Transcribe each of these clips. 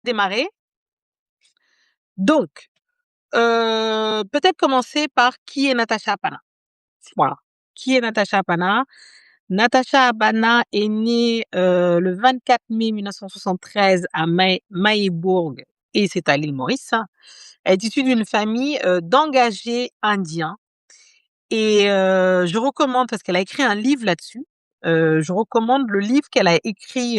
Démarrer. Donc, peut-être commencer par qui est Natasha Hapana? Voilà. Qui est Natasha Hapana? Natasha Hapana est née, le 24 mai 1973 à Mahébourg et c'est à l'île Maurice, hein. Elle est issue d'une famille, d'engagés indiens et je recommande parce qu'elle a écrit un livre là-dessus, je recommande le livre qu'elle a écrit,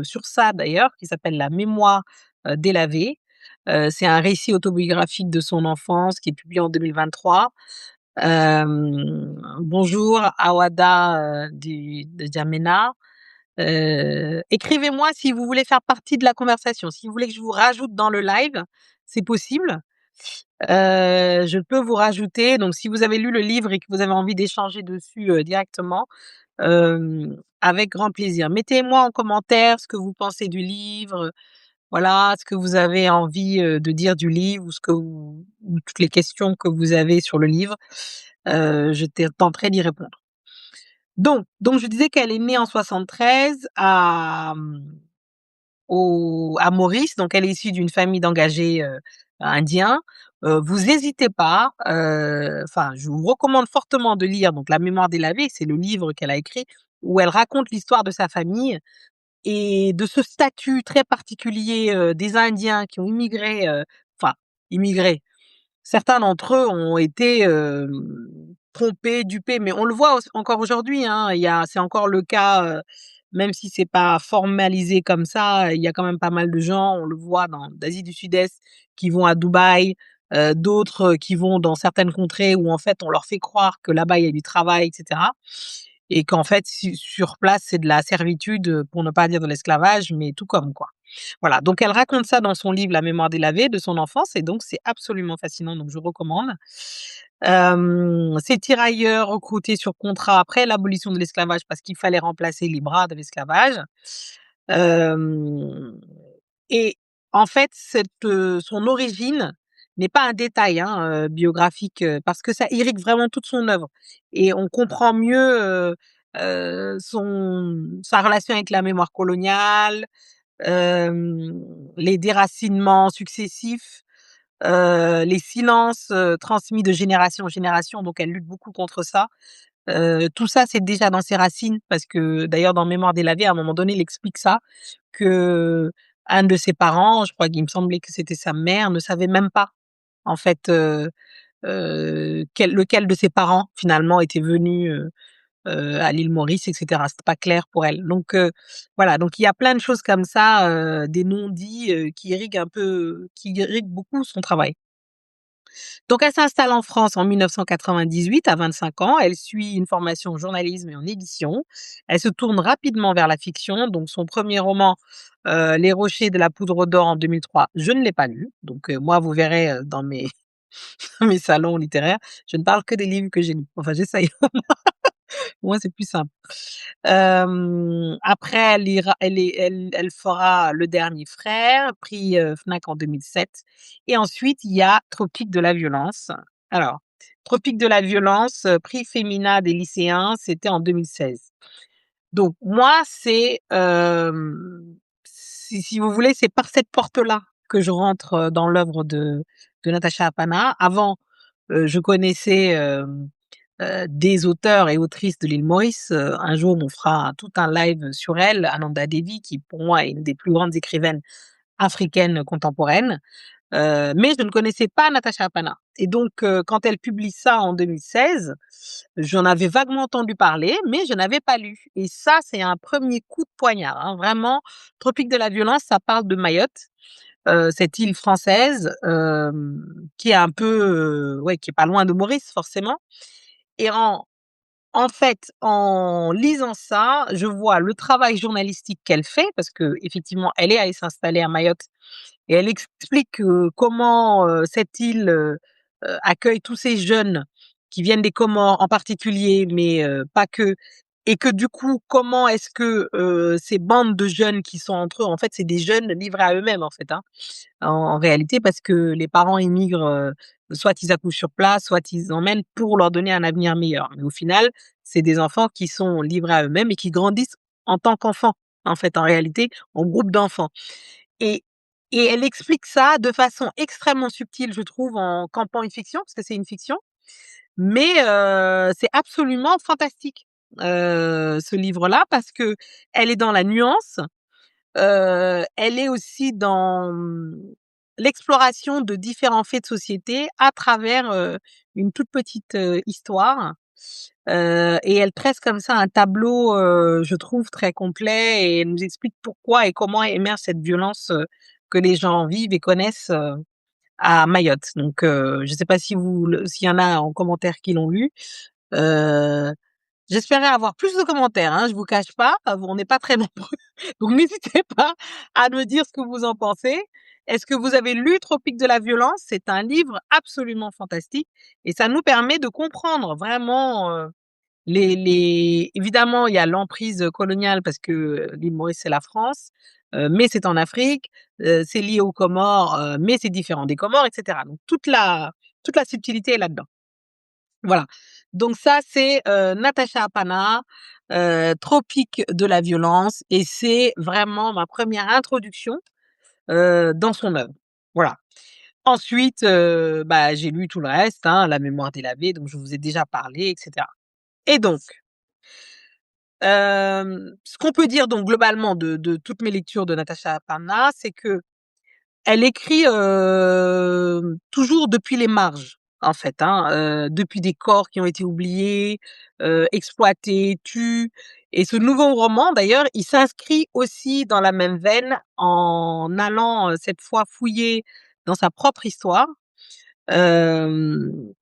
sur ça d'ailleurs, qui s'appelle La mémoire, délavée. C'est un récit autobiographique de son enfance qui est publié en 2023. Bonjour Awada, de Djamena. Écrivez-moi si vous voulez faire partie de la conversation. Si vous voulez que je vous rajoute dans le live, c'est possible. Je peux vous rajouter, donc si vous avez lu le livre et que vous avez envie d'échanger dessus, directement, avec grand plaisir. Mettez-moi en commentaire ce que vous pensez du livre, voilà, ce que vous avez envie, de dire du livre ou toutes les questions que vous avez sur le livre. Je tenterai d'y répondre. Donc je disais qu'elle est née en 73 à Maurice, donc elle est issue d'une famille d'engagés, indiens. Vous hésitez pas, enfin, je vous recommande fortement de lire donc La mémoire délavée, c'est le livre qu'elle a écrit, où elle raconte l'histoire de sa famille et de ce statut très particulier, des Indiens qui ont immigré, enfin immigré. Certains d'entre eux ont été, trompés, dupés, mais on le voit encore aujourd'hui, hein. C'est encore le cas, même si c'est pas formalisé comme ça, il y a quand même pas mal de gens, on le voit d'Asie du Sud-Est, qui vont à Dubaï, d'autres, qui vont dans certaines contrées où en fait on leur fait croire que là-bas il y a du travail et cetera et qu'en fait sur place c'est de la servitude, pour ne pas dire de l'esclavage, mais tout comme quoi. Voilà, donc elle raconte ça dans son livre La mémoire délavée de son enfance et donc c'est absolument fascinant, donc je recommande. Ces tirailleurs recrutés sur contrat après l'abolition de l'esclavage parce qu'il fallait remplacer les bras de l'esclavage. Hem et en fait son origine n'est pas un détail, hein, biographique, parce que ça irrigue vraiment toute son œuvre et on comprend mieux, sa relation avec la mémoire coloniale, hem, les déracinements successifs, les silences, transmis de génération en génération, donc elle lutte beaucoup contre ça. Tout ça, c'est déjà dans ses racines parce que d'ailleurs dans Mémoire délavée, à un moment donné, il explique ça, que un de ses parents, je crois qu'il me semblait que c'était sa mère, ne savait même pas en fait, lequel de ses parents finalement était venu, à l'île Maurice et cetera. C'était pas clair pour elle. Donc voilà, donc il y a plein de choses comme ça, des non-dits, qui irriguent beaucoup son travail. Donc elle s'installe en France en 1998 à 25 ans. Elle suit une formation en journalisme et en édition. Elle se tourne rapidement vers la fiction. Donc son premier roman, Les Rochers de la poudre d'or en 2003, je ne l'ai pas lu. Donc moi, vous verrez, dans mes dans mes salons littéraires, je ne parle que des livres que j'ai lus. Enfin j'essaye. Moi, c'est plus simple. Après elle fera Le Dernier Frère, prix, Fnac en 2007 et ensuite il y a Tropique de la violence. Alors, Tropique de la violence, prix Femina des lycéens, c'était en 2016. Donc moi, si vous voulez, c'est par cette porte-là que je rentre, dans l'œuvre de Natacha Hapana. Avant, je connaissais, des auteurs et autrices de l'île Maurice. Un jour, on fera tout un live sur elle, Ananda Devi, qui pour moi est une des plus grandes écrivaines africaines contemporaines. Mais je ne connaissais pas Natacha Hapana. Et donc, quand elle publie ça en 2016, j'en avais vaguement entendu parler, mais je n'avais pas lu. Et ça, c'est un premier coup de poignard, hein, vraiment. Tropique de la violence, ça parle de Mayotte, cette île française, qui est un peu, ouais, qui est pas loin de Maurice forcément. Et en fait, en lisant ça, je vois le travail journalistique qu'elle fait parce qu'effectivement, elle est allée s'installer à Mayotte et elle explique, comment, cette île, accueille tous ces jeunes qui viennent des Comores en particulier, mais pas que et que du coup, comment est-ce que, ces bandes de jeunes qui sont entre eux, en fait, c'est des jeunes livrés à eux-mêmes, en fait, hein. En réalité, parce que les parents émigrent, soit ils accouchent sur place, soit ils emmènent pour leur donner un avenir meilleur. Mais au final, c'est des enfants qui sont livrés à eux-mêmes et qui grandissent en tant qu'enfants, en fait, en réalité, en groupe d'enfants. Et et elle explique ça de façon extrêmement subtile, je trouve, en campant une fiction, parce que c'est une fiction, mais c'est absolument fantastique, ce livre-là, parce que elle est dans la nuance, elle est aussi dans, l'exploration de différents faits de société à travers, une toute petite, histoire, et elle tresse comme ça un tableau, je trouve très complet, et elle nous explique pourquoi et comment émerge cette violence, que les gens vivent et connaissent, à Mayotte. Donc je sais pas si s'il y en a en commentaire qui l'ont lu. Heu, J'espérais avoir plus de commentaires, hein, je vous cache pas, on n'est pas très nombreux, donc n'hésitez pas à me dire ce que vous en pensez. Est-ce que vous avez lu Tropique de la violence? C'est un livre absolument fantastique, et ça nous permet de comprendre vraiment, les évidemment, il y a l'emprise coloniale parce que, l'île Maurice, c'est la France, mais c'est en Afrique, c'est lié aux Comores, mais c'est différent des Comores, et cetera. Donc toute la subtilité est là-dedans. Voilà. Donc ça, c'est, Natacha Apana, Tropique de la violence, et c'est vraiment ma première introduction, dans son œuvre. Voilà. Ensuite, bah, j'ai lu tout le reste, hein, La mémoire délavée, dont je vous ai déjà parlé, et cetera. Et donc, ce qu'on peut dire donc globalement de toutes mes lectures de Natacha Apana, c'est que elle écrit, toujours depuis les marges, en fait, hein, depuis des corps qui ont été oubliés, exploités, tus, et ce nouveau roman d'ailleurs, il s'inscrit aussi dans la même veine en allant, cette fois fouiller dans sa propre histoire. Hem,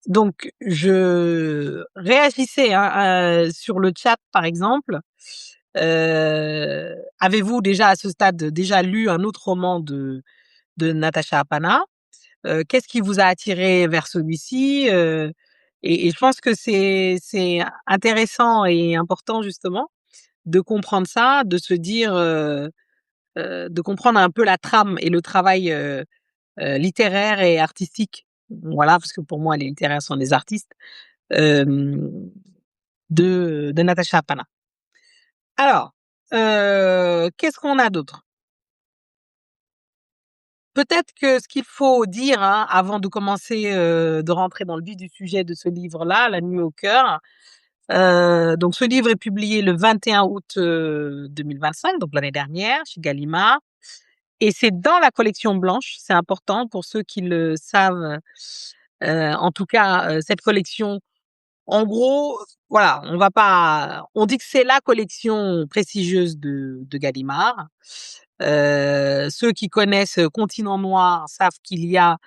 donc je réagissais, hein, sur le chat par exemple. Avez-vous déjà à ce stade déjà lu un autre roman de Natacha Apana? Qu'est-ce qui vous a attiré vers celui-ci? Et je pense que c'est intéressant et important justement de comprendre ça, de se dire, de comprendre un peu la trame et le travail, littéraire et artistique. Voilà, parce que pour moi les littéraires sont des artistes, hem, de Natacha Apana. Alors, qu'est-ce qu'on a d'autre? Peut-être que ce qu'il faut dire, hein, avant de commencer, de rentrer dans le vif du sujet de ce livre-là, La nuit au cœur. Donc ce livre est publié le 21 août, 2025, donc l'année dernière, chez Gallimard, et c'est dans la collection blanche. C'est important pour ceux qui le savent. En tout cas, cette collection, en gros, voilà, on dit que c'est la collection prestigieuse de Gallimard. Ceux qui connaissent Continent Noir savent qu'il y a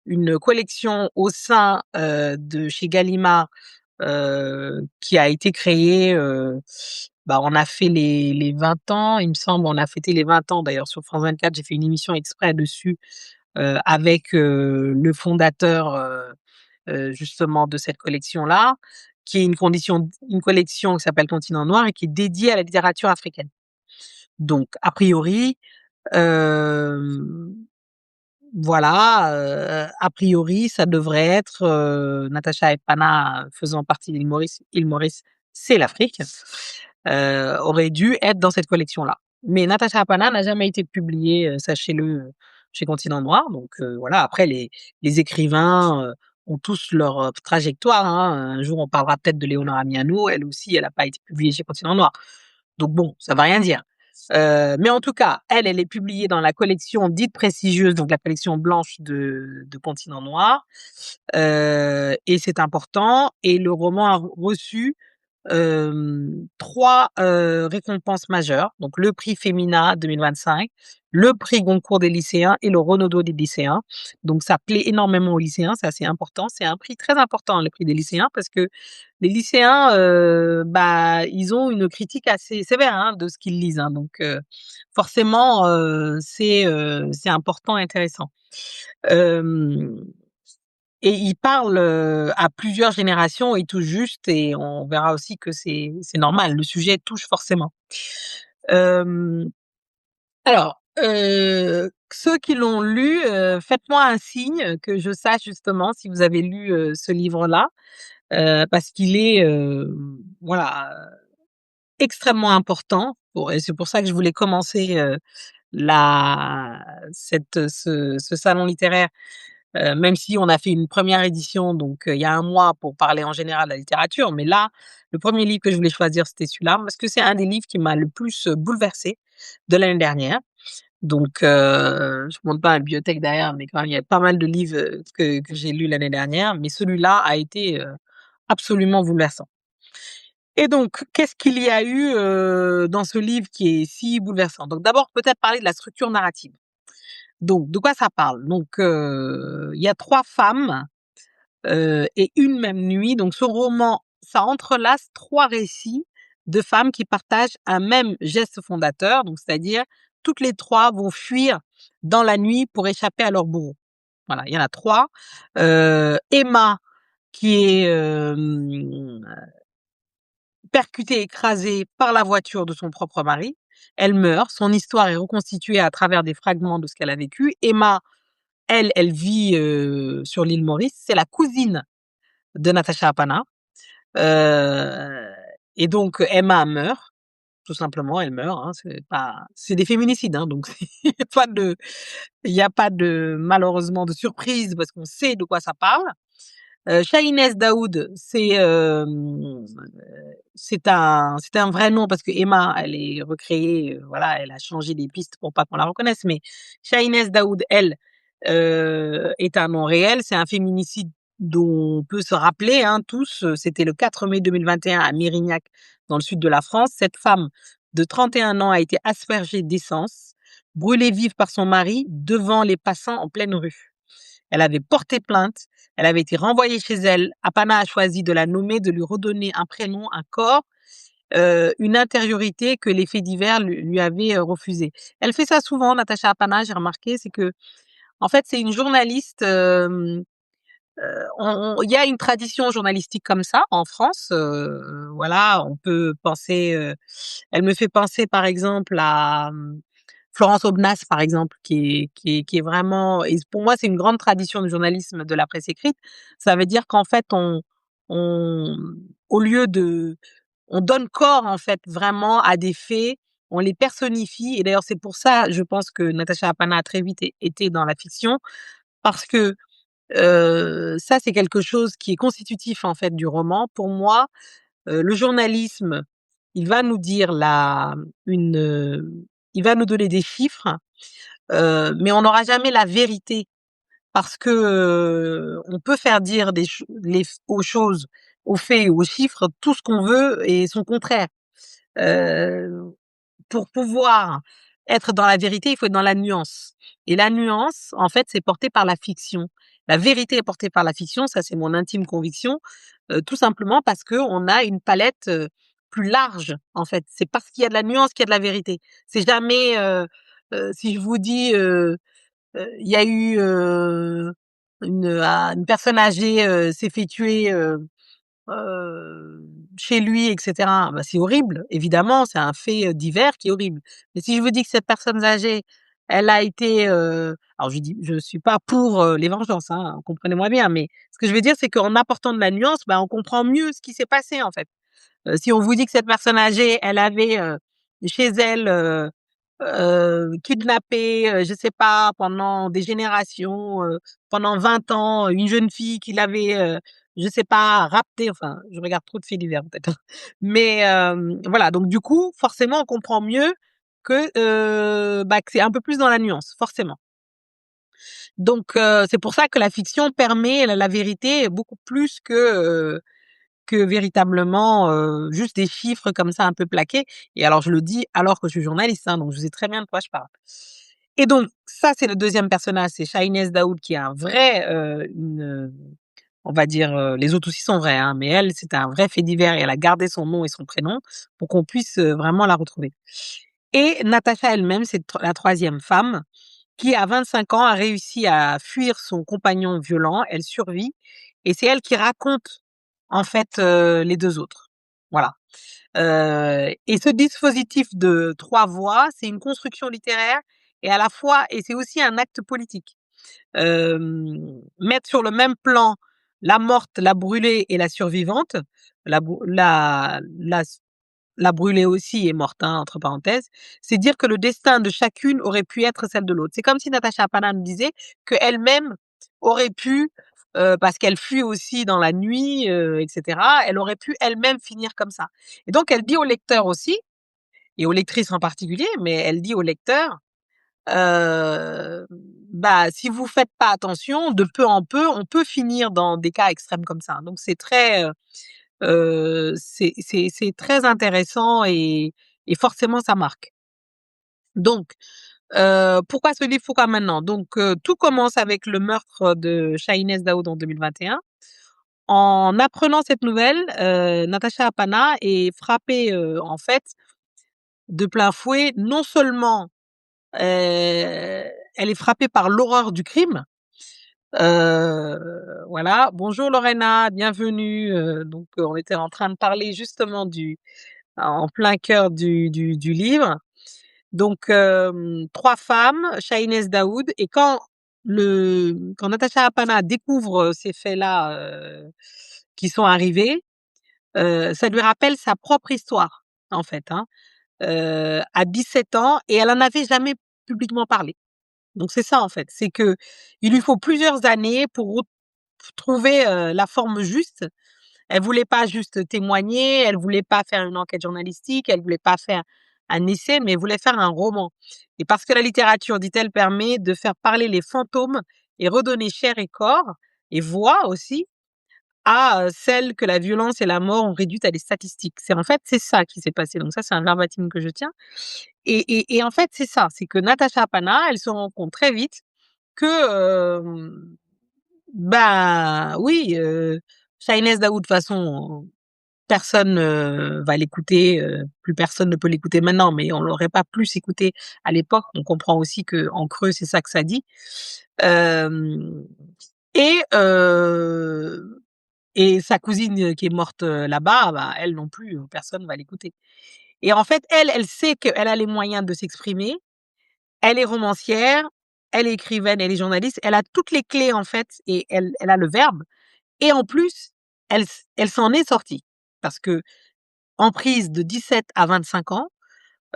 une collection au sein, de chez Gallimard, qui a été créée, bah, on a fait les 20 ans, il me semble, on a fêté les 20 ans d'ailleurs sur France 24. J'ai fait une émission exprès dessus, avec, le fondateur, justement de cette collection-là, qui est une collection qui s'appelle Continent Noir et qui est dédiée à la littérature africaine. Donc a priori, hem, voilà, a priori, ça devrait être, Natacha Epana faisant partie d'Île Maurice, c'est l'Afrique, aurait dû être dans cette collection-là. Mais Natacha Epana n'a jamais été publiée, sachez-le, chez Continent Noir. Donc voilà, après les écrivains, ont tous leur, trajectoire, hein. Un jour, on parlera peut-être de Léonore Amiano, elle aussi, elle a pas été publiée chez Continent Noir. Donc bon, ça veut rien dire. Mais en tout cas, elle est publiée dans la collection dite prestigieuse, donc la collection blanche de Continent Noir, et c'est important, et le roman a reçu 3, récompenses majeures, donc le prix Femina 2025, le prix Goncourt des lycéens et le Renaudot des lycéens. Donc ça plaît énormément aux lycéens, c'est assez important. C'est un prix très important, le prix des lycéens, parce que les lycéens, bah, ils ont une critique assez sévère, hein, de ce qu'ils lisent, hein, donc forcément, c'est important et intéressant. Hem Et il parle, à plusieurs générations et tout juste, et on verra aussi que c'est normal, le sujet touche forcément. Hem, alors, ceux qui l'ont lu, faites-moi un signe que je sache justement si vous avez lu, ce livre-là, parce qu'il est, voilà, extrêmement important et c'est pour ça que je voulais commencer, la ce salon littéraire, même si on a fait une première édition, donc il y a un mois pour parler en général de la littérature. Mais là, le premier livre que je voulais choisir, c'était celui-là, parce que c'est un des livres qui m'a le plus, bouleversée de l'année dernière. Donc je montre pas la bibliothèque derrière, mais quand même, il y a pas mal de livres, que j'ai lus l'année dernière, mais celui-là a été, absolument bouleversant. Et donc, qu'est-ce qu'il y a eu, dans ce livre qui est si bouleversant? Donc d'abord, peut-être parler de la structure narrative. Donc, de quoi ça parle? Donc, il y a 3 femmes, et une même nuit. Donc ce roman, ça entrelace 3 récits de femmes qui partagent un même geste fondateur, donc c'est-à-dire toutes les 3 vont fuir dans la nuit pour échapper à leur bourreau. Voilà, il y en a 3. Emma qui est, percutée, écrasée par la voiture de son propre mari. Elle meurt, son histoire est reconstituée à travers des fragments de ce qu'elle a vécu. Emma, elle vit, sur l'île Maurice, c'est la cousine de Natasha Apana. Heu et donc Emma meurt, tout simplement, elle meurt, hein, c'est des féminicides, hein, donc il y a pas de malheureusement de surprise parce qu'on sait de quoi ça parle. Shahinez Daoud, c'est un vrai nom parce que Emma, elle est recréée, voilà, elle a changé des pistes pour pas qu'on la reconnaisse, mais Shahinez Daoud, elle, est un nom réel. C'est un féminicide dont on peut se rappeler, hein, tous. C'était le 4 mai 2021 à Mérignac, dans le sud de la France. Cette femme de 31 ans a été aspergée d'essence, brûlée vive par son mari devant les passants en pleine rue. Elle avait porté plainte, elle avait été renvoyée chez elle. Apana a choisi de la nommer, de lui redonner un prénom, un corps, une intériorité que les faits divers lui avaient, refusée. Elle fait ça souvent, Natacha Apana, j'ai remarqué, c'est que, en fait, c'est une journaliste, il y a une tradition journalistique comme ça en France, voilà, on peut penser, elle me fait penser par exemple à, Florence Aubenas par exemple, qui est vraiment, et pour moi c'est une grande tradition du journalisme de la presse écrite. Ça veut dire qu'en fait on au lieu de on donne corps en fait vraiment à des faits, on les personnifie, et d'ailleurs c'est pour ça, je pense que Natacha Apana a très vite été dans la fiction parce que ça, c'est quelque chose qui est constitutif, en fait, du roman. Pour moi, le journalisme, il va nous dire une, il va nous donner des chiffres, mais on n'aura jamais la vérité parce que, on peut faire dire aux choses, aux faits, aux chiffres, tout ce qu'on veut et son contraire. Heu pour pouvoir être dans la vérité, il faut être dans la nuance, et la nuance, en fait, c'est porté par la fiction. La vérité est portée par la fiction, ça c'est mon intime conviction, tout simplement parce qu'on a une palette, plus large, en fait. C'est parce qu'il y a de la nuance qu'il y a de la vérité. C'est jamais, si je vous dis, il y a eu, une personne âgée, s'est fait tuer, Heu, chez lui et cetera, bah, c'est horrible, évidemment, c'est un fait, divers qui est horrible. Mais si je vous dis que cette personne âgée, elle a été, alors je suis pas pour, les vengeances, hein, comprenez-moi bien, mais ce que je veux dire, c'est qu'en apportant de la nuance, bah, on comprend mieux ce qui s'est passé, en fait. Si on vous dit que cette personne âgée, elle avait, chez elle, kidnappé, je sais pas, pendant des générations, pendant 20 ans, une jeune fille qu'il avait, je sais pas, raptée, enfin, je regarde trop de faits divers peut-être, hein. Mais voilà, donc du coup, forcément, on comprend mieux que, bah, que c'est un peu plus dans la nuance, forcément. Donc c'est pour ça que la fiction permet la vérité beaucoup plus que véritablement, juste des chiffres comme ça un peu plaqués, et alors je le dis alors que je suis journaliste, hein, donc je sais très bien de quoi je parle. Et donc ça, c'est le deuxième personnage, c'est Shahinez Daoud qui est un vrai, on va dire, les autres aussi sont vrais, hein, mais elle, c'est un vrai fait divers et elle a gardé son nom et son prénom pour qu'on puisse, vraiment la retrouver. Et Natasha elle-même, c'est la troisième femme qui, à 25 ans, a réussi à fuir son compagnon violent. Elle survit et c'est elle qui raconte, en fait, les 2 autres. Voilà, et ce dispositif de 3 voix, c'est une construction littéraire et à la fois, et c'est aussi un acte politique. Mettre sur le même plan la morte, la brûlée et la survivante, la l'a brûlée aussi, est morte, hein, entre parenthèses, c'est dire que le destin de chacune aurait pu être celle de l'autre. C'est comme si Natacha Apana nous disait qu'elle-même aurait pu, parce qu'elle fuit aussi dans la nuit, et cetera, elle aurait pu elle-même finir comme ça. Et donc elle dit au lecteur aussi, et aux lectrices en particulier, mais elle dit au lecteur, heu, bah, si vous faites pas attention, de peu en peu, on peut finir dans des cas extrêmes comme ça. Donc c'est très, c'est très intéressant et forcément ça marque. Donc, pourquoi ce livre? Pourquoi maintenant? Donc, tout commence avec le meurtre de Shahinez Daoud en 2021. En apprenant cette nouvelle, Natacha Apana est frappée, en fait, de plein fouet. Non seulement, elle est frappée par l'horreur du crime, voilà. Bonjour Lorena, bienvenue, donc, on était en train de parler justement du en plein cœur du livre. Donc, 3 femmes, Shahinez Daoud, et quand Natacha Apana découvre ces faits-là, qui sont arrivés, ça lui rappelle sa propre histoire, en fait, hein. À 17 ans, et elle en avait jamais publiquement parlé. Donc c'est ça, en fait, c'est que il lui faut plusieurs années pour trouver, la forme juste. Elle voulait pas juste témoigner, elle voulait pas faire une enquête journalistique, elle voulait pas faire un essai, mais elle voulait faire un roman. Et parce que la littérature, dit-elle, permet de faire parler les fantômes et redonner chair et corps et voix aussi à, celles que la violence et la mort ont réduites à des statistiques. C'est ça qui s'est passé. Donc ça, c'est un verbatim que je tiens. Et en fait, c'est ça, c'est que Natacha Apana, elle se rend compte très vite que, bah, oui, Shahinez Daoud, de toute façon, personne, va l'écouter, plus personne ne peut l'écouter maintenant, mais on l'aurait pas plus écouté à l'époque. On comprend aussi qu'en creux, c'est ça que ça dit. Hem et et sa cousine, qui est morte, là-bas, bah, elle non plus, personne va l'écouter. Et en fait, elle sait qu'elle a les moyens de s'exprimer. Elle est romancière, elle est écrivaine, elle est journaliste, elle a toutes les clés, en fait, et elle a le verbe, et en plus, elle s'en est sortie. Parce que en prise de 17 à 25 ans,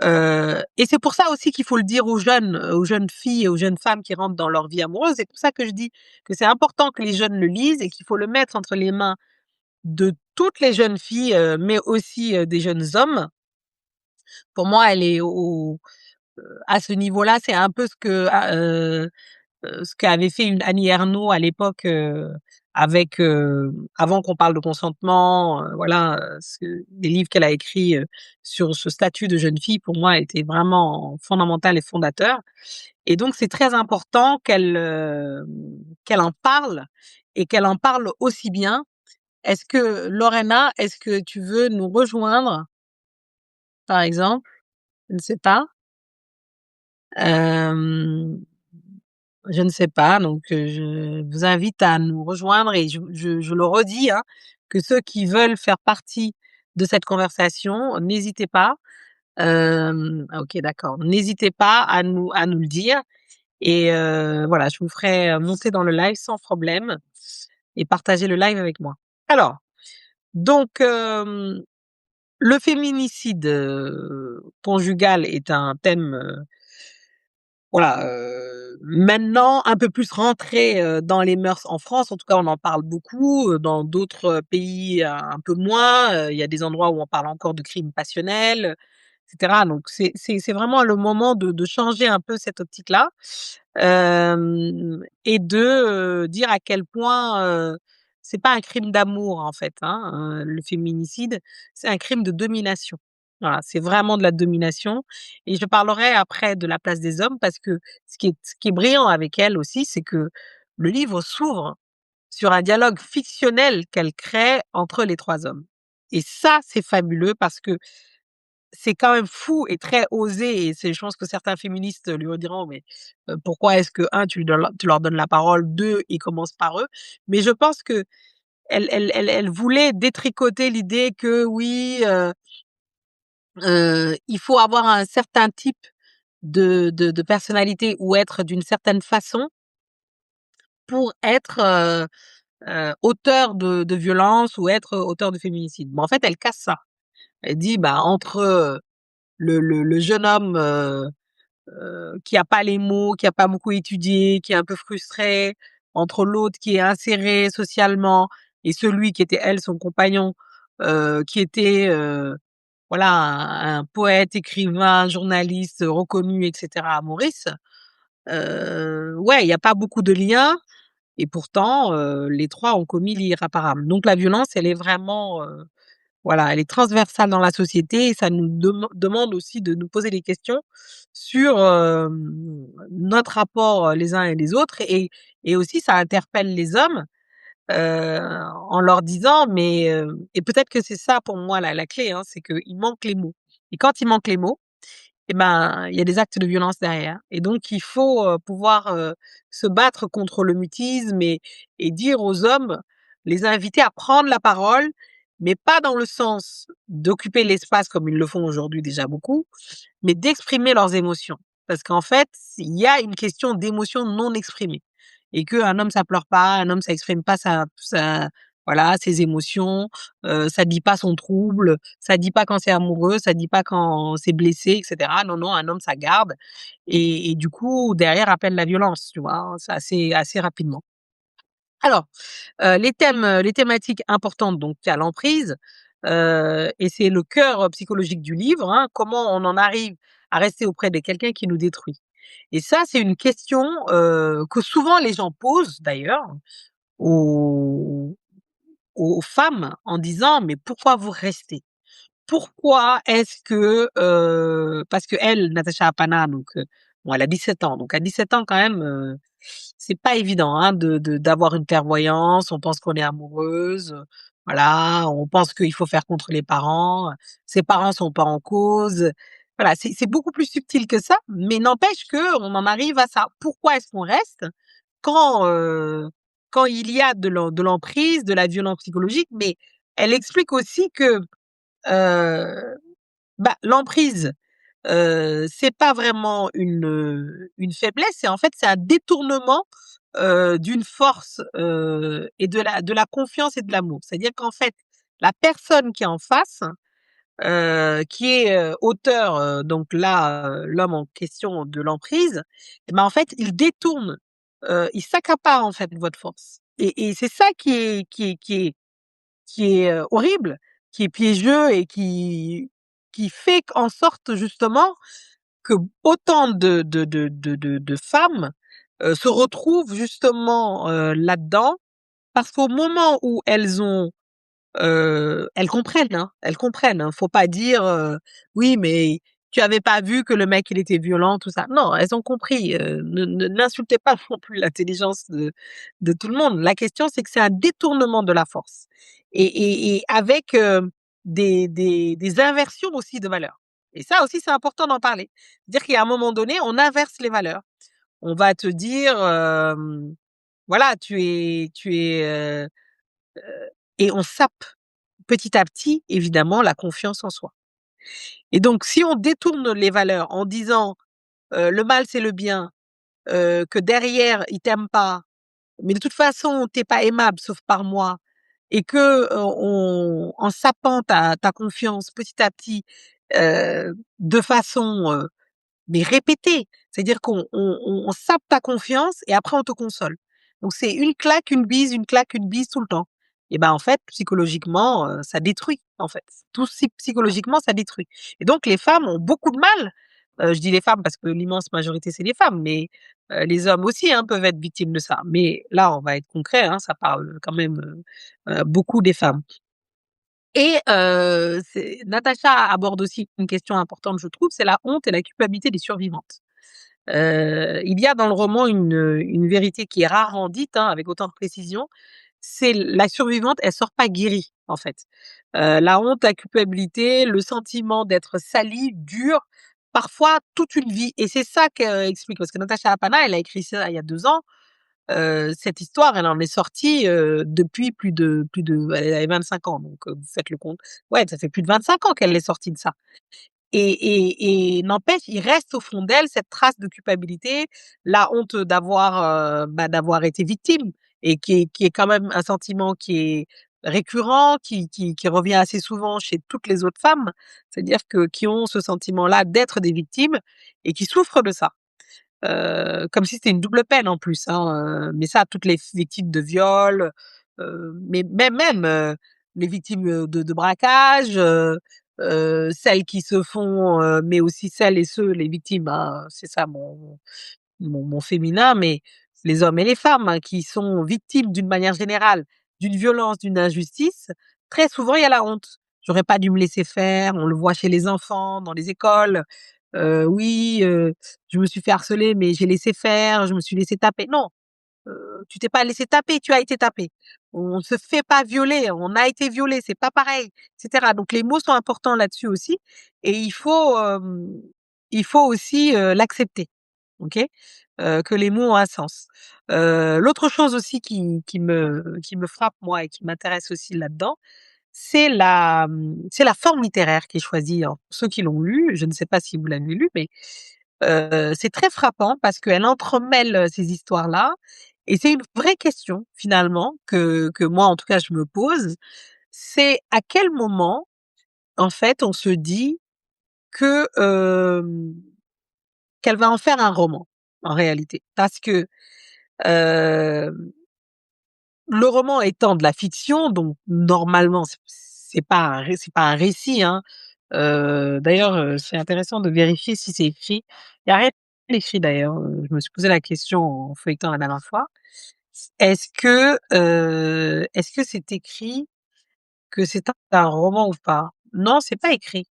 et c'est pour ça aussi qu'il faut le dire aux jeunes filles et aux jeunes femmes qui rentrent dans leur vie amoureuse. C'est pour ça que je dis que c'est important que les jeunes le lisent et qu'il faut le mettre entre les mains de toutes les jeunes filles, mais aussi, des jeunes hommes. Pour moi, elle est au à ce niveau-là, c'est un peu ce qu'avait fait une Annie Ernaux à l'époque, avec, avant qu'on parle de consentement, voilà, les livres qu'elle a écrits, sur ce statut de jeune fille, pour moi, étaient vraiment fondamental et fondateur. Et donc c'est très important qu'elle en parle, et qu'elle en parle aussi bien. Est-ce que Lorena, est-ce que tu veux nous rejoindre, par exemple? Je ne sais pas. Hem Je ne sais pas, donc, je vous invite à nous rejoindre, et je le redis, hein, que ceux qui veulent faire partie de cette conversation, n'hésitez pas. Ah, OK, d'accord. N'hésitez pas à nous le dire, et voilà, je vous ferai, monter dans le live sans problème, et partager le live avec moi. Alors, donc, le féminicide, conjugal est un thème, voilà, maintenant un peu plus rentré, dans les mœurs en France. En tout cas, on en parle beaucoup, dans d'autres, pays, un peu moins. Il y a des endroits où on parle encore de crimes passionnels, et cetera. Donc c'est vraiment le moment de changer un peu cette optique-là, et de, dire à quel point, c'est pas un crime d'amour, en fait, hein, le féminicide, c'est un crime de domination. Voilà, c'est vraiment de la domination, et je parlerai après de la place des hommes, parce que ce qui est brillant avec elle aussi, c'est que le livre s'ouvre sur un dialogue fictionnel qu'elle crée entre les 3 hommes, et ça, c'est fabuleux, parce que c'est quand même fou et très osé, et c'est je pense que certains féministes lui rediront: «Mais, pourquoi est-ce que, un, tu leur donnes la parole, 2, ils commencent par eux?» Mais je pense qu'elle voulait détricoter l'idée que oui, il faut avoir un certain type de personnalité, ou être d'une certaine façon pour être, auteur de violence, ou être auteur de féminicide. Mais en fait, elle casse ça. Elle dit: «Bah, entre, le jeune homme, qui a pas les mots, qui a pas beaucoup étudié, qui est un peu frustré, entre l'autre qui est inséré socialement et celui qui était, elle, son compagnon, qui était, voilà, un poète, écrivain, journaliste reconnu et cetera à Maurice, ouais, il y a pas beaucoup de liens et pourtant, les 3 ont commis l'irréparable. Donc la violence, elle est vraiment, voilà, elle est transversale dans la société et ça nous demande aussi de nous poser des questions sur, notre rapport, les uns et les autres et aussi ça interpelle les hommes, en leur disant mais, et peut-être que c'est ça pour moi la clé, hein, c'est qu'il manque les mots et quand il manque les mots et ben, il y a des actes de violence derrière et donc il faut, pouvoir, se battre contre le mutisme et dire aux hommes, les inviter à prendre la parole, mais pas dans le sens d'occuper l'espace comme ils le font aujourd'hui déjà beaucoup, mais d'exprimer leurs émotions. Parce qu'en fait, il y a une question d'émotions non exprimées et qu'un homme ça pleure pas, un homme ça exprime pas sa voilà, ses émotions, ça dit pas son trouble, ça dit pas quand c'est amoureux, ça dit pas quand c'est blessé et cetera. Non, non, un homme ça garde et du coup derrière appelle la violence, tu vois? Hein, c'est assez rapidement. Alors, les thématiques importantes, donc il y a l'emprise, et c'est le cœur, psychologique du livre, hein. Comment on en arrive à rester auprès de quelqu'un qui nous détruit? Et ça, c'est une question, que souvent les gens posent d'ailleurs aux aux femmes en disant: «Mais pourquoi vous restez?» Pourquoi est-ce que, parce qu'elle, Natacha Apana, donc, bon, elle a 17 ans, donc à 17 ans quand même, c'est pas évident, hein, d'avoir une clairvoyance. On pense qu'on est amoureuse, voilà, on pense qu'il faut faire contre les parents, ses parents sont pas en cause. Voilà, c'est beaucoup plus subtil que ça, mais n'empêche que on en arrive à ça. Pourquoi est-ce qu'on reste quand, quand il y a de l'emprise, de la violence psychologique? Mais elle explique aussi que, Heu, bah, l'emprise, c'est pas vraiment une faiblesse, c'est en fait, c'est un détournement, d'une force, et de la confiance et de l'amour. C'est-à-dire qu'en fait, la personne qui est en face, qui est, auteur, donc là, l'homme en question de l'emprise, et ben, en fait, il détourne, il s'accapare, en fait, votre force et c'est ça qui est horrible, qui est piégeux et qui fait en sorte justement que autant de femmes, se retrouvent justement, là-dedans parce qu'au moment où elles comprennent, hein. Faut pas dire, «Oui, mais tu avais pas vu que le mec il était violent», tout ça. Non, elles ont compris, n'insultez pas non plus l'intelligence de tout le monde. La question, c'est que c'est un détournement de la force et avec, des inversions aussi de valeurs et ça aussi, c'est important d'en parler. Dire qu'il y a un moment donné, on inverse les valeurs. On va te dire, voilà, et on sape petit à petit, évidemment, la confiance en soi. Et donc, si on détourne les valeurs en disant, le mal c'est le bien, que derrière ils t'aiment pas, mais de toute façon t'es pas aimable sauf par moi, et que, on en sapant ta confiance petit à petit, de façon, mais répéter, c'est-à-dire qu'on sape ta confiance et après on te console. Donc c'est une claque, une bise tout le temps. Et ben, en fait, psychologiquement, ça détruit, en fait. Tout psychologiquement, ça détruit. Et donc les femmes ont beaucoup de mal, je dis les femmes parce que l'immense majorité, c'est les femmes, mais les hommes aussi, hein, peuvent être victimes de ça. Mais là, on va être concret, hein, ça parle quand même, beaucoup des femmes. Et c'est Natacha aborde aussi une question importante, je trouve, c'est la honte et la culpabilité des survivantes. Il y a dans le roman une vérité qui est rarement dite, hein, avec autant de précision, c'est la survivante, elle sort pas guérie, en fait. La honte, la culpabilité, le sentiment d'être salie dure parfois toute une vie et c'est ça qu'explique parce que Natacha Apana, elle a écrit ça il y a 2 ans. Cette histoire, elle en est sortie, depuis plus de elle avait 25 ans donc vous faites le compte. Ouais, ça fait plus de 25 ans qu'elle est sortie de ça et n'empêche, il reste au fond d'elle cette trace de culpabilité, la honte d'avoir, bah, d'avoir été victime et qui est quand même un sentiment qui est récurrent qui revient assez souvent chez toutes les autres femmes, c'est-à-dire que qui ont ce sentiment-là d'être des victimes et qui souffrent de ça. Comme si c'était une double peine en plus, hein, mais ça, toutes les victimes de viol, mais même, les victimes, de braquage, celles qui se font, mais aussi celles et ceux les victimes, hein, c'est ça mon féminin, mais les hommes et les femmes, hein, qui sont victimes d'une manière générale, d'une violence, d'une injustice, très souvent il y a la honte. J'aurais pas dû me laisser faire, on le voit chez les enfants, dans les écoles. Oui, je me suis fait harceler, mais j'ai laissé faire, je me suis laissé taper. Non, tu t'es pas laissé taper, tu as été tapé. On ne se fait pas violer, on a été violé, c'est pas pareil, et cetera. Donc les mots sont importants là-dessus aussi et il faut aussi, l'accepter. OK? Que les mots ont un sens. L'autre chose aussi qui me frappe moi et qui m'intéresse aussi là-dedans, c'est la forme littéraire qui est choisie. Alors pour ceux qui l'ont lu, je ne sais pas si vous l'avez lu, mais c'est très frappant parce qu'elle entremêle, ces histoires-là et c'est une vraie question finalement que moi en tout cas je me pose. C'est à quel moment, en fait, on se dit que, qu'elle va en faire un roman, en réalité? Parce que, hem, le roman étant de la fiction, donc normalement c'est pas un récit, hein. D'ailleurs, c'est intéressant de vérifier si c'est écrit. Il y a rien d'écrit d'ailleurs, je me suis posé la question en feuilletant la dernière fois. Est-ce que c'est écrit que c'est un roman ou pas? Non, c'est pas écrit.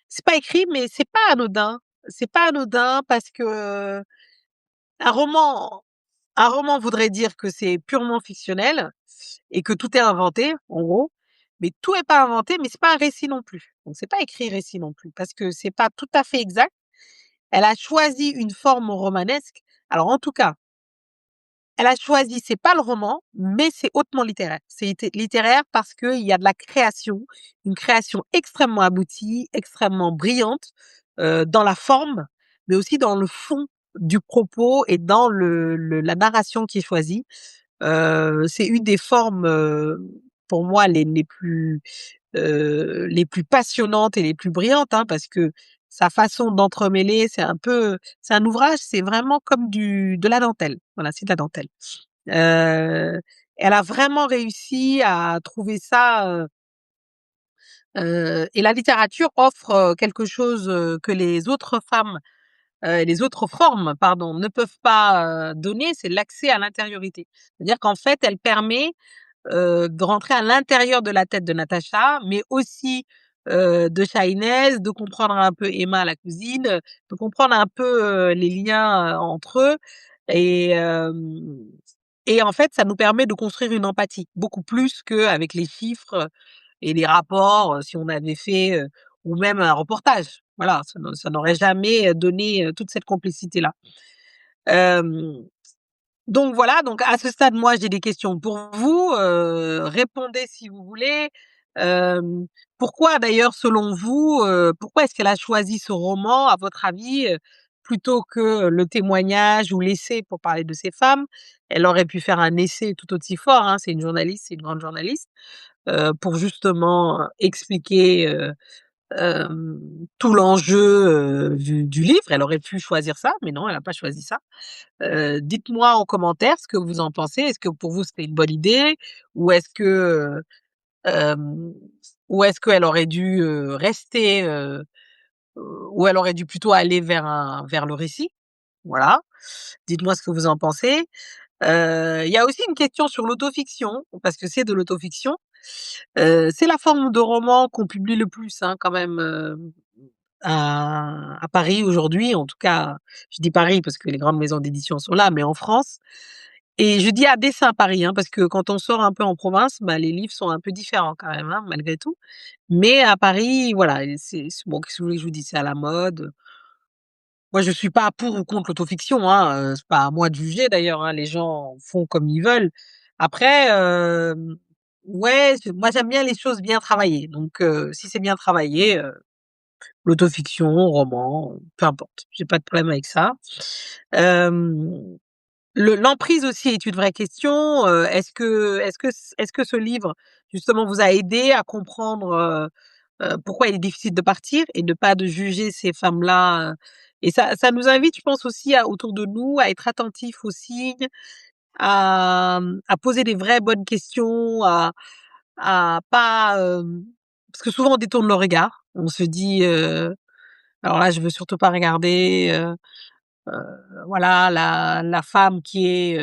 C'est pas écrit, mais c'est pas anodin. C'est pas anodin parce que, un roman un roman voudrait dire que c'est purement fictionnel et que tout est inventé, en gros. Mais tout est pas inventé, mais c'est pas un récit non plus. Donc c'est pas écrit récit non plus parce que c'est pas tout à fait exact. Elle a choisi une forme romanesque. Alors en tout cas, elle a choisi, c'est pas le roman, mais c'est hautement littéraire. C'est littéraire parce qu'il y a de la création, une création extrêmement aboutie, extrêmement brillante, dans la forme, mais aussi dans le fond du propos et dans la narration qui est choisie. C'est une des formes, pour moi les plus passionnantes et les plus brillantes, hein, parce que sa façon d'entremêler, c'est un ouvrage, c'est vraiment comme de la dentelle. Voilà, c'est de la dentelle. Heu, Elle a vraiment réussi à trouver ça, et la littérature offre, quelque chose, que les autres femmes, les autres formes, pardon, ne peuvent pas, donner, c'est l'accès à l'intériorité. C'est-à-dire qu'en fait, elle permet, de rentrer à l'intérieur de la tête de Natacha, mais aussi, de Shahinez, de comprendre un peu Emma, la cousine, de comprendre un peu, les liens, entre eux et en fait, ça nous permet de construire une empathie, beaucoup plus qu'avec les chiffres, et les rapports, si on avait fait, ou même un reportage. Voilà, ça n'aurait jamais, donné, toute cette complicité-là. Hem Donc voilà, donc à ce stade, moi, j'ai des questions pour vous, répondez si vous voulez. Hem, Pourquoi d'ailleurs, selon vous, pourquoi est-ce qu'elle a choisi ce roman, à votre avis, plutôt que le témoignage ou l'essai pour parler de ces femmes? Elle aurait pu faire un essai tout aussi fort, hein, c'est une journaliste, c'est une grande journaliste, pour justement, expliquer, tout l'enjeu, du livre. Elle aurait pu choisir ça, mais non, elle a pas choisi ça. Dites-moi en commentaire ce que vous en pensez. Est-ce que pour vous c'était une bonne idée? Ou est-ce que, hem, ou est-ce qu'elle aurait dû, rester, ou elle aurait dû plutôt aller vers le récit? Voilà. Dites-moi ce que vous en pensez. Il y a aussi une question sur l'autofiction, parce que c'est de l'autofiction. C'est la forme de roman qu'on publie le plus, hein, quand même, à Paris aujourd'hui. En tout cas, je dis Paris parce que les grandes maisons d'édition sont là, mais en France. Et je dis à dessein Paris, hein, parce que quand on sort un peu en province, bah, les livres sont un peu différents quand même, hein, malgré tout. Mais à Paris, voilà, et c'est bon, qu'est-ce que vous voulez que je vous dise? C'est à la mode. Moi, je suis pas pour ou contre l'autofiction, hein, c'est pas à moi de juger d'ailleurs, hein, les gens font comme ils veulent. Après, ouais, moi j'aime bien les choses bien travaillées, donc si c'est bien travaillé, l'autofiction, roman, peu importe, j'ai pas de problème avec ça. Hem l'emprise aussi est une vraie question, est-ce que ce livre, justement, vous a aidé à comprendre, pourquoi il est difficile de partir et de pas de juger ces femmes-là, et ça nous invite, je pense aussi à autour de nous, à être attentifs aux signes, à poser des vraies bonnes questions, à pas, parce que souvent on détourne le regard. On se dit, alors là, je veux surtout pas regarder, voilà, la femme qui est,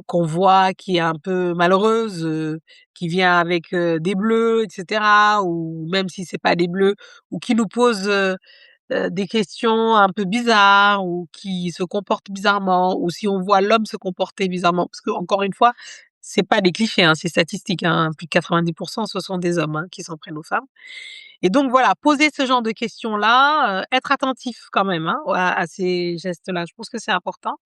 qu'on voit qui est un peu malheureuse, qui vient avec, des bleus et cetera, ou même si c'est pas des bleus, ou qui nous pose, des questions un peu bizarres, ou qui se comporte bizarrement, ou si on voit l'homme se comporter bizarrement. Parce que encore une fois, c'est pas des clichés, hein, c'est statistique, hein, plus de 90 ce sont des hommes, hein, qui s'en prennent aux femmes. Et donc voilà, poser ce genre de questions-là, être attentif quand même, hein, à ces gestes-là. Je pense que c'est important.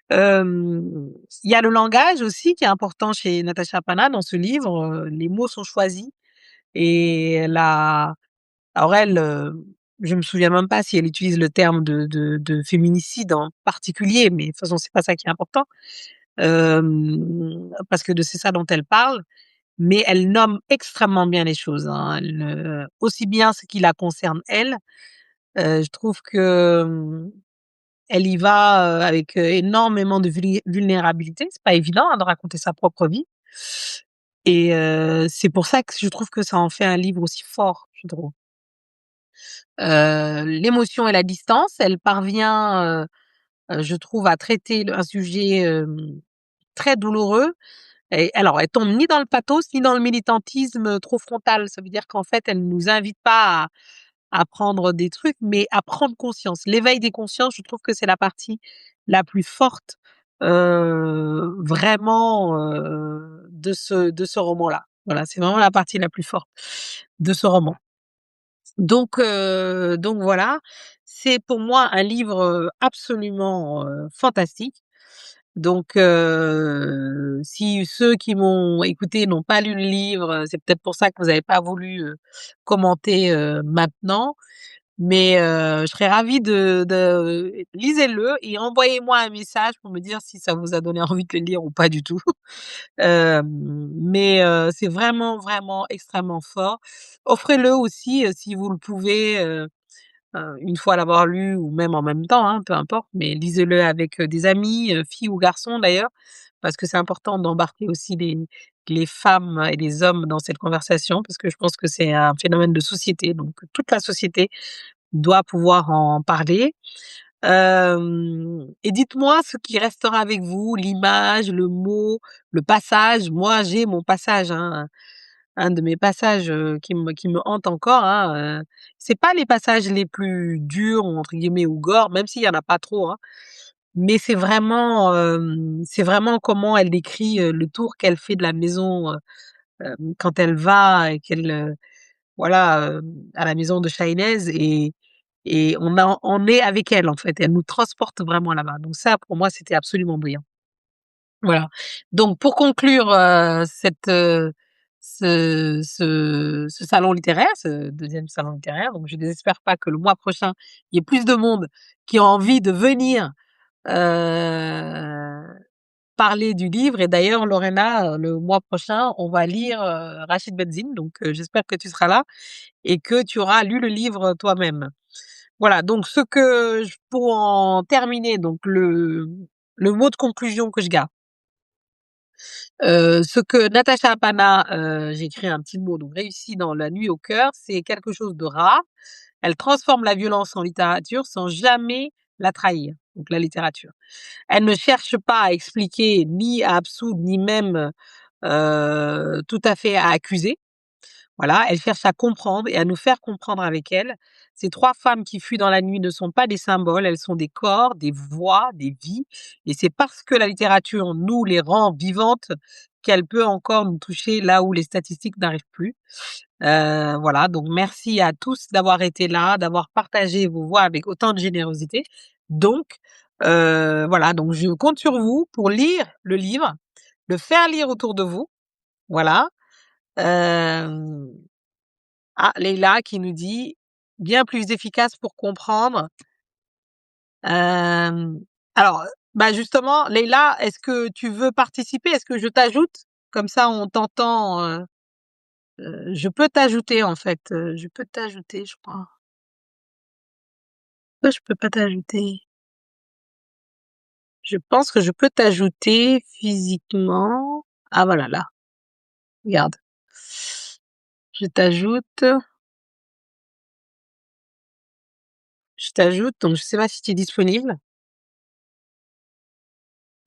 Il y a le langage aussi qui est important chez Natacha Pana dans ce livre, les mots sont choisis, et la alors elle, je me souviens même pas si elle utilise le terme de féminicide en particulier, mais de toute façon, c'est pas ça qui est important, parce que c'est ça dont elle parle, mais elle nomme extrêmement bien les choses, hein. Elle, aussi bien ce qui la concerne elle, je trouve que, elle y va, avec, énormément de vulnérabilité. C'est pas évident, hein, de raconter sa propre vie, et c'est pour ça que je trouve que ça en fait un livre aussi fort, je trouve. L'émotion et la distance, elle parvient, je trouve, à traiter un sujet, très douloureux, et alors elle tombe ni dans le pathos, ni dans le militantisme, trop frontal. Ça veut dire qu'en fait, elle nous invite pas à prendre des trucs, mais à prendre conscience. L'éveil des consciences, je trouve que c'est la partie la plus forte, vraiment, de ce roman-là. Voilà, c'est vraiment la partie la plus forte de ce roman. Donc voilà, c'est pour moi un livre, absolument, fantastique. Donc si ceux qui m'ont écouté n'ont pas lu le livre, c'est peut-être pour ça que vous avez pas voulu, commenter, maintenant. Mais je serais ravie de lisez-le et envoyez-moi un message pour me dire si ça vous a donné envie de le lire ou pas du tout. Mais c'est vraiment, vraiment extrêmement fort. Offrez-le aussi, si vous le pouvez, une fois l'avoir lu, ou même en même temps, hein, peu importe, mais lisez-le avec, des amis, filles ou garçons d'ailleurs, parce que c'est important d'embarquer aussi les femmes et les hommes dans cette conversation, parce que je pense que c'est un phénomène de société, donc toute la société doit pouvoir en parler. Et dites-moi ce qui restera avec vous, l'image, le mot, le passage. Moi, j'ai mon passage, hein, un de mes passages, qui me hante encore, hein, c'est pas les passages les plus «durs» entre guillemets ou gore, même s'il y en a pas trop, hein, mais c'est vraiment comment elle décrit, le tour qu'elle fait de la maison, quand elle va et qu'elle, voilà, à la maison de Chahinez, et on est avec elle, en fait. Elle nous transporte vraiment là-bas. Donc ça, pour moi, c'était absolument brillant. Voilà. Donc pour conclure, ce salon littéraire, ce deuxième salon littéraire, donc je désespère pas que le mois prochain, il y ait plus de monde qui ont envie de venir, heu, parler du livre. Et d'ailleurs, Lorena, le mois prochain, on va lire, Rachid Benzine, donc j'espère que tu seras là et que tu auras lu le livre toi-même. Voilà, donc pour en terminer, donc le mot de conclusion que je garde, ce que Natacha Apana, j'ai écrit un petit mot, donc réussit dans La nuit au cœur, c'est quelque chose de rare. Elle transforme la violence en littérature sans jamais la trahir, donc la littérature. Elle ne cherche pas à expliquer, ni à absoudre, ni même, tout à fait à accuser. Voilà, elle cherche à comprendre et à nous faire comprendre avec elle. Ces 3 femmes qui fuient dans la nuit ne sont pas des symboles, elles sont des corps, des voix, des vies, et c'est parce que la littérature nous les rend vivantes qu'elle peut encore nous toucher là où les statistiques n'arrivent plus. Voilà, donc merci à tous d'avoir été là, d'avoir partagé vos voix avec autant de générosité. Donc voilà, donc je compte sur vous pour lire le livre, le faire lire autour de vous, voilà. Hem Ah, Leïla qui nous dit: «Bien plus efficace pour comprendre». Hem, alors, Bah, justement, Leïla, est-ce que tu veux participer? Est-ce que je t'ajoute? Comme ça, on t'entend. Je peux t'ajouter, en fait. Je peux t'ajouter, je crois. Pourquoi je peux pas t'ajouter? Je pense que je peux t'ajouter physiquement. Ah, voilà, là. Regarde. Je t'ajoute. Je t'ajoute. Donc, je sais pas si tu es disponible.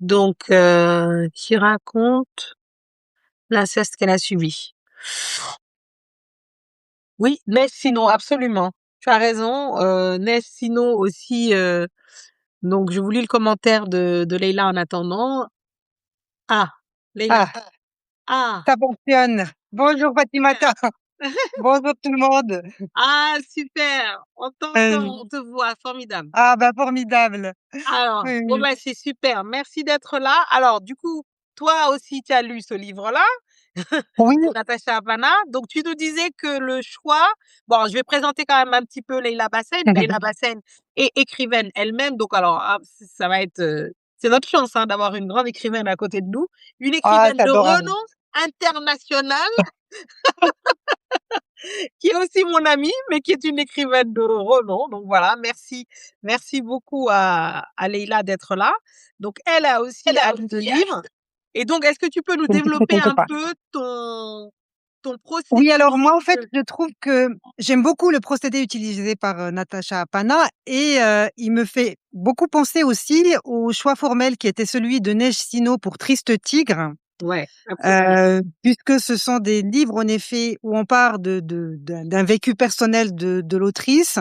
Donc, qui raconte l'inceste qu'elle a subi. Oui, Neige Sino, absolument. Tu as raison. Neige Sino aussi. Donc, je vous lis le commentaire de Leïla en attendant. Ah, Leïla. Ah, Ah, ça fonctionne. Bonjour Fatimata. Bonjour tout le monde. ah, super. On Euh, t'entend, on te voit, formidable. ah, bah formidable. Alors, Oui, bon oui. ben c'est super. Merci d'être là. Alors, du coup, toi aussi, tu as lu ce livre-là Oui, de Natacha Havana. Donc, tu nous disais que le choix. Bon, je vais présenter quand même un petit peu Leïla Bassène. Leïla Bassène est écrivaine elle-même. Donc, alors, ça va être. C'est notre chance hein, d'avoir une grande écrivaine à côté de nous. Une Ah, écrivaine c'est de adorable. renom international qui est aussi mon amie, mais qui est une écrivaine de renom. Donc voilà, merci beaucoup à Leïla d'être là. Donc elle a aussi lu ce livre. Et donc, est-ce que tu peux nous Je ne développer t'écoute un pas. peu ton Oui, alors procédé? moi, en fait, je trouve que j'aime beaucoup le procédé utilisé par Natacha Apana et il me fait beaucoup penser aussi au choix formel qui était celui de Neige Sino pour Triste Tigre. Ouais, absolument. Puisque ce sont des livres, en effet, où on part d'un vécu personnel de l'autrice,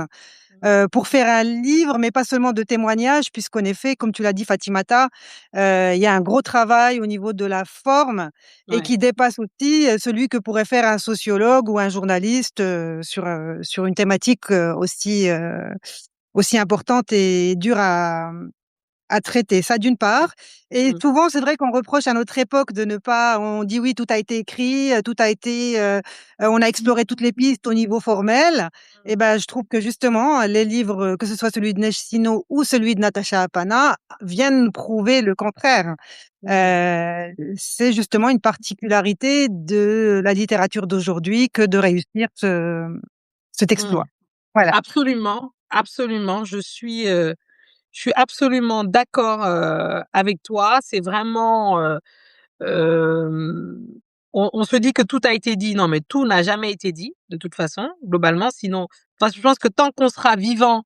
pour faire un livre, mais pas seulement de témoignages, puisqu'en effet, comme tu l'as dit, Fatimata, il y a un gros travail au niveau de la forme et Ouais. qui dépasse aussi celui que pourrait faire un sociologue ou un journaliste sur une thématique aussi importante et dure à traiter, ça d'une part. Et Mmh. souvent, c'est vrai qu'on reproche à notre époque de ne pas on dit: «Oui, tout a été écrit, tout a été, on a exploré toutes les pistes au niveau formel». Et ben, je trouve que justement, les livres, que ce soit celui de Neige Sino ou celui de Natacha Apana, viennent prouver le contraire. Mmh. C'est justement une particularité de la littérature d'aujourd'hui que de réussir cet Mmh. exploit. Voilà. Absolument, absolument. Je suis absolument d'accord, avec toi. C'est vraiment, hem, on se dit que tout a été dit. Non, mais tout n'a jamais été dit, de toute façon, globalement. Sinon enfin, je pense que tant qu'on sera vivants,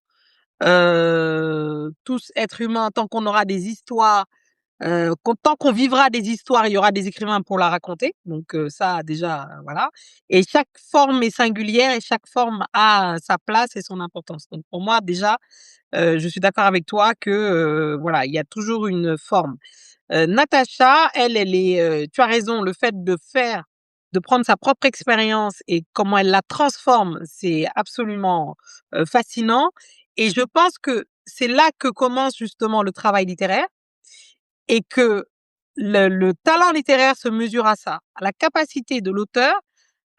tous êtres humains, tant qu'on aura des histoires, tant qu'on vivra des histoires, il y aura des écrivains pour la raconter. Donc, ça déjà, voilà. Et chaque forme est singulière et chaque forme a sa place et son importance. Donc pour moi, déjà, je suis d'accord avec toi que, voilà, il y a toujours une forme. Natacha, elle est, tu as raison, le fait de prendre sa propre expérience et comment elle la transforme, c'est absolument, fascinant et je pense que c'est là que commence justement le travail littéraire et que le talent littéraire se mesure à ça, à la capacité de l'auteur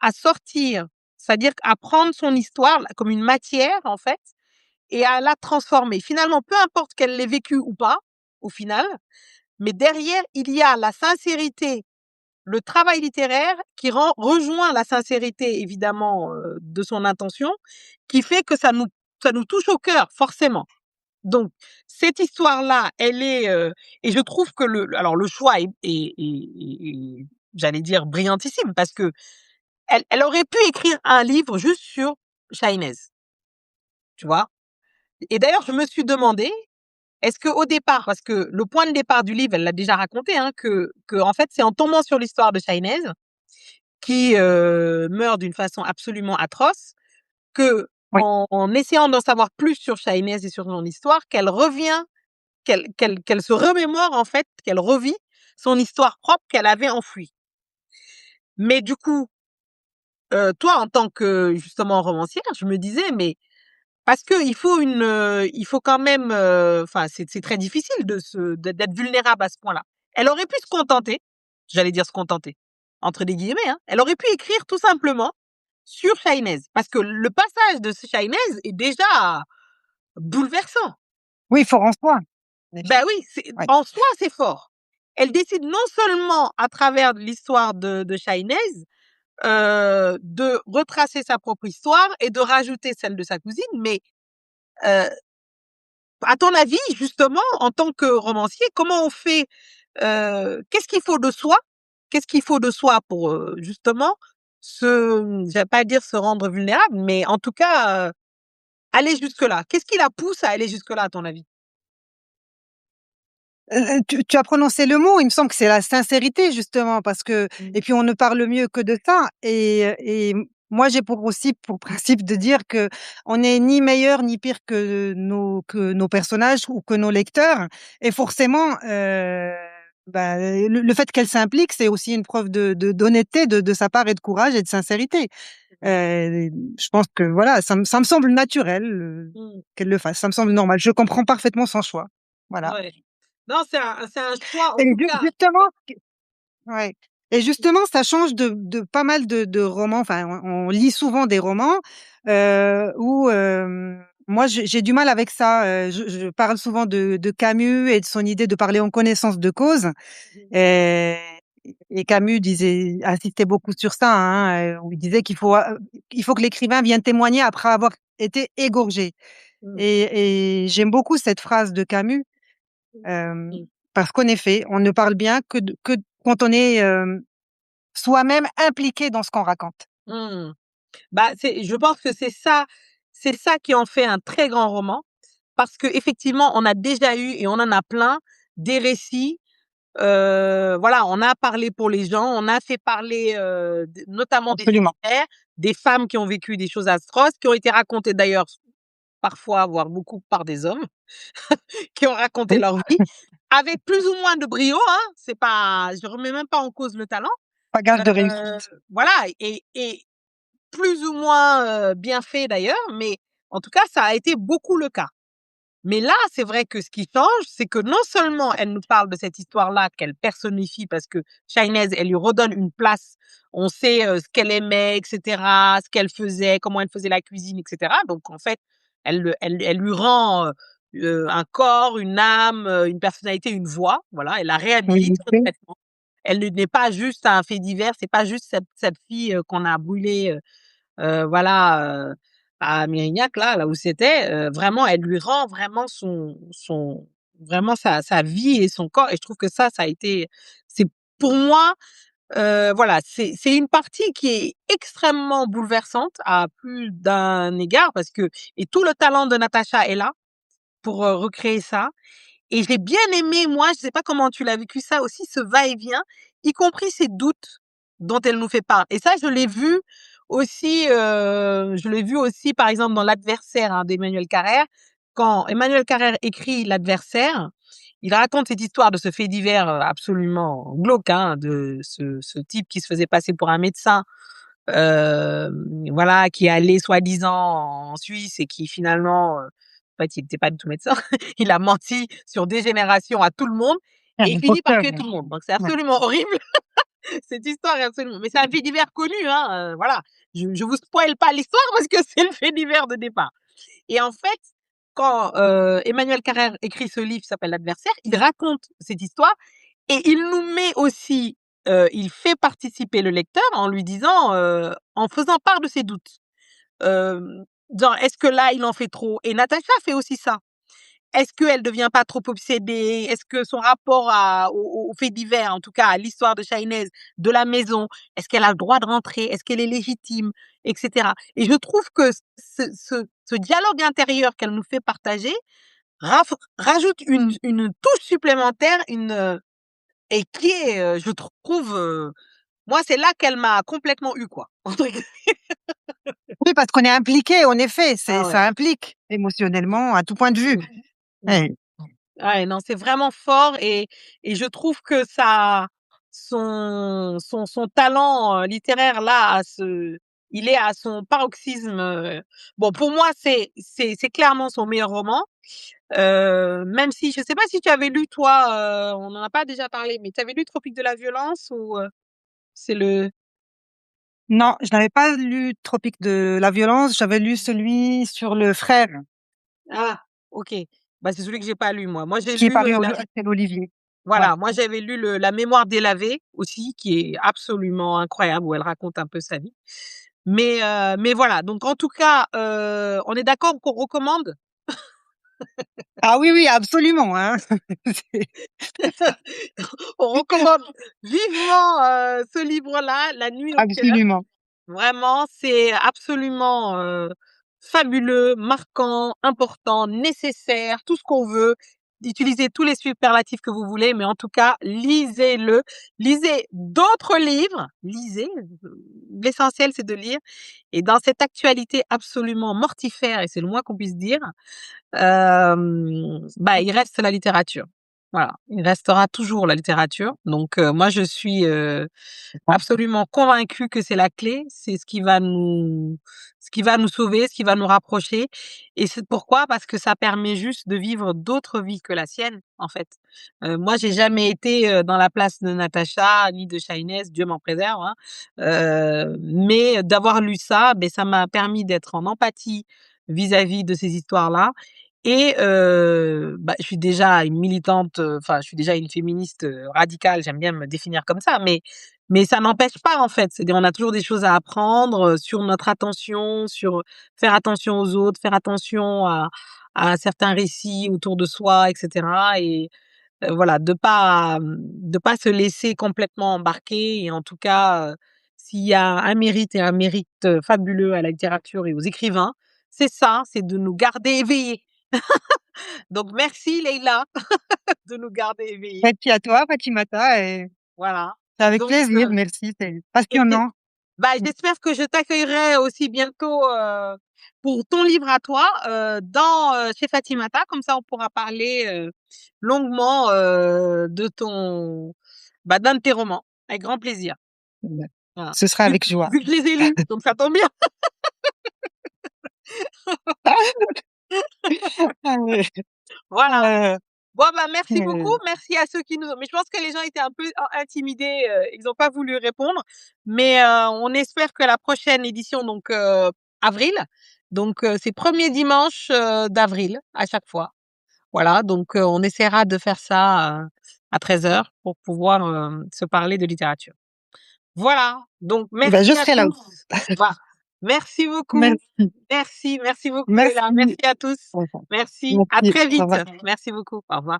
à sortir, c'est-à-dire à prendre son histoire comme une matière, en fait, et à la transformer. Finalement, peu importe qu'elle l'ait vécue ou pas, au final, mais derrière, il y a la sincérité, le travail littéraire qui rejoint la sincérité, évidemment, de son intention, qui fait que ça nous touche au cœur, forcément. Donc, cette histoire-là, elle est, et je trouve que alors le choix est, j'allais dire brillantissime parce que elle aurait pu écrire un livre juste sur Chahinez, tu vois? Et d'ailleurs, je me suis demandé, est-ce qu'au départ parce que le point de départ du livre, elle l'a déjà raconté, hein, que en fait, c'est en tombant sur l'histoire de Chahinez qui, meurt d'une façon absolument atroce, que Oui. en essayant d'en savoir plus sur Chahinez et sur son histoire, qu'elle se remémore en fait, qu'elle revit son histoire propre qu'elle avait enfouie. Mais du coup, toi en tant que justement romancière, je me disais: «Mais» parce qu'il faut il faut quand même, enfin c'est très difficile d'être vulnérable à ce point-là. Elle aurait pu se contenter, j'allais dire «se contenter» entre des guillemets, hein, elle aurait pu écrire tout simplement sur Chahinez parce que le passage de ce Chahinez est déjà bouleversant. Oui, Florence, en effet. Ben oui, Ouais. en soi, c'est fort. Elle décide non seulement à travers l'histoire de Shahnaz, de retracer sa propre histoire et de rajouter celle de sa cousine, mais heu, à ton avis, justement, en tant que romancier, comment on fait, qu'est-ce qu'il faut de soi? Qu'est-ce qu'il faut de soi pour, justement je vais pas dire se rendre vulnérable, mais en tout cas, aller jusque-là? Qu'est-ce qui la pousse à aller jusque-là, à ton avis? Tu as prononcé le mot, il me semble que c'est la sincérité justement parce que Mmh. et puis on ne parle mieux que de ça et moi j'ai pour aussi pour principe de dire que on n'est ni meilleur ni pire que nos personnages ou que nos lecteurs et forcément, bah, le fait qu'elle s'implique, c'est aussi une preuve d'honnêteté de sa part et de courage et de sincérité. Mmh. Je pense que voilà, ça me semble naturel, Mmh. qu'elle le fasse, ça me semble normal. Je comprends parfaitement son choix. Voilà. Ouais. Non, c'est un choix, en Et tout cas. justement ouais et justement, ça change de pas mal de romans, enfin, on lit souvent des romans, où, moi j'ai du mal avec ça, je parle souvent de Camus et de son idée de parler en connaissance de cause, Mmh. et et Camus disait insistait beaucoup sur ça, hein, où il disait il faut que l'écrivain vienne témoigner après avoir été égorgé Mmh. et j'aime beaucoup cette phrase de Camus, hem, Mmh. parce qu'en effet, on ne parle bien que quand on est, soi-même impliqué dans ce qu'on raconte. Mmh. Bah, je pense que c'est ça qui en fait un très grand roman, parce qu'effectivement, on a déjà eu et on en a plein, des récits, voilà, on a parlé pour les gens, on a fait parler, d notamment des faits Absolument. divers, des femmes qui ont vécu des choses atroces, qui ont été racontées d'ailleurs parfois, voire beaucoup par des hommes, qui ont raconté Oui, leur vie, avec plus ou moins de brio, hein, c'est pas je remets même pas en cause le talent, pas gage de heu, réussite. voilà et plus ou moins, bien fait d'ailleurs, mais en tout cas, ça a été beaucoup le cas. Mais là, c'est vrai que ce qui change, c'est que non seulement elle nous parle de cette histoire-là qu'elle personnifie parce que Shahnaz, elle lui redonne une place. On sait, ce qu'elle aimait et cetera, ce qu'elle faisait, comment elle faisait la cuisine et cetera. Donc en fait, elle lui rend, un corps, une âme, une personnalité, une voix, voilà, elle la réhabilite Oui, complètement. Elle ne n'est pas juste un fait divers, c'est pas juste cette fille, qu'on a brûlée, voilà, à Mérignac là où c'était, vraiment elle lui rend vraiment son vraiment sa vie et son corps et je trouve que ça a été c'est pour moi, voilà, c'est une partie qui est extrêmement bouleversante à plus d'un égard parce que et tout le talent de Natacha est là pour, recréer ça et j'ai bien aimé, moi, je sais pas comment tu l'as vécu ça aussi, ce va-et-vient, y compris ces doutes dont elle nous fait part. Et ça, je l'ai vu aussi, par exemple, dans L'Adversaire, hein, d'Emmanuel Carrère. Quand Emmanuel Carrère écrit L'Adversaire, il raconte cette histoire de ce fait divers absolument glauque, hein, de ce type qui se faisait passer pour un médecin, voilà, qui allait soi-disant en Suisse et qui finalement, en fait, il n'était pas du tout médecin. Il a menti sur des générations à tout le monde un et il finit par imposteur. tuer tout le monde. Donc c'est Ouais. absolument horrible. Cette histoire est absolument mais c'est un fait divers connu, hein, voilà. Je vous spoil pas l'histoire parce que c'est le fait divers de départ et en fait, quand, Emmanuel Carrère écrit ce livre qui s'appelle L'Adversaire, il raconte cette histoire et il nous met aussi, il fait participer le lecteur en lui disant, en faisant part de ses doutes. Genre: «Est-ce que là, il en fait trop?» et Natacha fait aussi ça. Est-ce qu'elle devient pas trop obsédée? Est-ce que son rapport aux faits divers, en tout cas à l'histoire de Shahnaz, de la maison, est-ce qu'elle a le droit de rentrer? Est-ce qu'elle est légitime? Et cetera et je trouve que ce dialogue intérieur qu'elle nous fait partager rajoute une touche supplémentaire, et qui est, je trouve, moi, c'est là qu'elle m'a complètement eu, quoi. Entre guillemets. Oui, parce qu'on est impliqué, en effet, Ah ouais. ça implique émotionnellement à tout point de vue. Mmh. Mmh. Ouais. Ouais, non, c'est vraiment fort et je trouve que ça son talent, littéraire là, il est à son paroxysme, bon pour moi c'est clairement son meilleur roman, même si je sais pas si tu avais lu toi, on en a pas déjà parlé, mais tu avais lu Tropique de la violence ou, c'est le Non, je n'avais pas lu Tropique de la violence, j'avais lu celui sur le frère. ah, OK. Bah, c'est celui que j'ai pas lu moi. Moi j'ai qui est lu, paru la chez l'Olivier. Ouais. voilà, moi j'avais lu le La mémoire délavée aussi, qui est absolument incroyable, où elle raconte un peu sa vie. Mais voilà, donc en tout cas, on est d'accord qu'on recommande? Ah oui, oui, absolument, hein. C'est On recommande vivement, ce livre-là, La nuit au cœur. absolument. Vraiment, c'est absolument, fabuleux, marquant, important, nécessaire, tout ce qu'on veut. Utilisez tous les superlatifs que vous voulez, mais en tout cas, lisez-le. Lisez d'autres livres, lisez, l'essentiel c'est de lire et dans cette actualité absolument mortifère et c'est le moins qu'on puisse dire, bah, il reste la littérature. Voilà, il restera toujours la littérature. Donc, moi je suis, absolument convaincue que c'est la clé, c'est ce qui va nous sauver, ce qui va nous rapprocher et c'est pourquoi? Parce que ça permet juste de vivre d'autres vies que la sienne, en fait. Moi, j'ai jamais été, dans la place de Natacha ni de Shahnez, Dieu m'en préserve, hein, mais d'avoir lu ça, beh, ça m'a permis d'être en empathie vis-à-vis de ces histoires-là et bah, je suis déjà une militante, enfin, je suis déjà une féministe, radicale, j'aime bien me définir comme ça, mais ça n'empêche pas, en fait. C'est-à-dire, on a toujours des choses à apprendre, sur notre attention, sur faire attention aux autres, faire attention à certains récits autour de soi et cetera et voilà, de pas se laisser complètement embarquer et en tout cas, s'il y a un mérite et un mérite, fabuleux à la littérature et aux écrivains, c'est ça, c'est de nous garder éveillés. Donc merci Leïla de nous garder éveillés. Merci à toi, Fatimata, et Voilà. c'est avec Donc plaisir, merci, c'est et passionnant. bah, Mmh. j'espère que je t'accueillerai aussi bientôt, pour ton livre à toi, dans, chez Fatimata. Comme ça, on pourra parler, longuement, de ton bah, d'un de tes romans. Avec grand plaisir. Ouais. Voilà. Ce sera Vu avec joie. vu que je les ai lus, donc ça tombe bien. Voilà. Heu, Bon, bah, merci beaucoup. heu, Merci à ceux qui nous ont mais je pense que les gens étaient un peu intimidés, ils ont pas voulu répondre. Mais, on espère que la prochaine édition, donc, avril, donc, c'est premier dimanche, d'avril à chaque fois. Voilà, donc, on essaiera de faire ça, à 13h pour pouvoir, se parler de littérature. Voilà, donc et bah, je merci à serai là tous. aussi. Voilà. Merci beaucoup. Merci, Merci beaucoup Leila. merci. Merci à tous. Au revoir. Merci. À Merci, très au vite. revoir. Merci beaucoup. Au revoir.